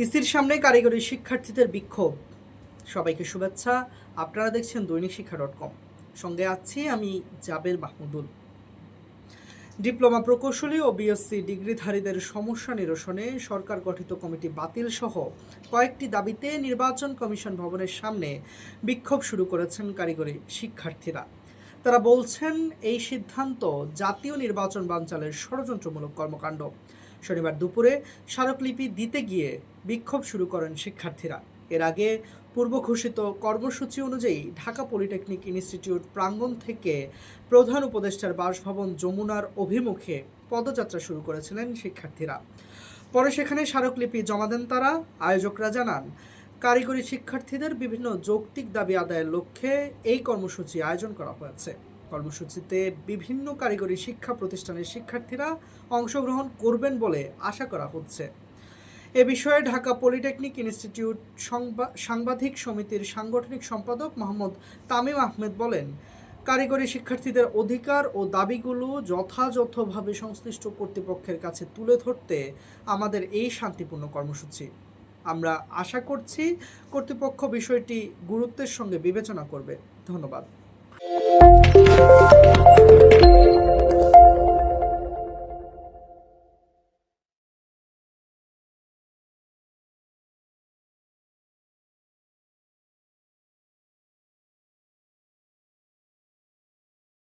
ইসির সামনে কারিগরি শিক্ষার্থীদের বিক্ষোভ। সবাইকে শুভেচ্ছা। আপনারা দেখছেন দৈনিক শিক্ষা.com। সঙ্গে আছি আমি জাবের মাহমুদুল। ডিপ্লোমা প্রকৌশলী ও বিএসসি ডিগ্রিধারীদের সমস্যা নিরসনে সরকার গঠিত কমিটি বাতিল সহ কয়েকটি দাবিতে নির্বাচন কমিশন ভবনের সামনে বিক্ষোভ শুরু করেছেন কারিগরি শিক্ষার্থীরা। তারা বলছেন এই সিদ্ধান্ত জাতীয় নির্বাচন বানচালের ষড়যন্ত্রমূলক কর্মকাণ্ড। শনিবার দুপুরে স্মারকলিপি দিতে গিয়ে বিক্ষোভ শুরু করেন শিক্ষার্থীরা। এর আগে পূর্ব ঘোষিত কর্মসূচি অনুযায়ী ঢাকা পলিটেকনিক ইনস্টিটিউট প্রাঙ্গণ থেকে প্রধান উপদেষ্টার বাসভবন যমুনার অভিমুখে পদযাত্রা শুরু করেছিলেন শিক্ষার্থীরা। পরে সেখানে স্মারকলিপি জমা দেন তারা। আয়োজকরা জানান, কারিগরি শিক্ষার্থীদের বিভিন্ন যৌক্তিক দাবি আদায়ের লক্ষ্যে এই কর্মসূচি আয়োজন করা হয়েছে। কর্মসূচিতে বিভিন্ন কারিগরি শিক্ষা প্রতিষ্ঠানের শিক্ষার্থীরা অংশগ্রহণ করবেন বলে আশা করা হচ্ছে। এ বিষয়ে ঢাকা পলিটেকনিক ইনস্টিটিউট সাংবাদিক সমিতির সাংগঠনিক সম্পাদক মোহাম্মদ তামিম আহমেদ বলেন, কারিগরি শিক্ষার্থীদের অধিকার ও দাবিগুলো যথাযথভাবে সংশ্লিষ্ট কর্তৃপক্ষের কাছে তুলে ধরতে আমাদের এই শান্তিপূর্ণ কর্মসূচি। আমরা আশা করছি কর্তৃপক্ষ বিষয়টি গুরুত্বের সঙ্গে বিবেচনা করবে। ধন্যবাদ।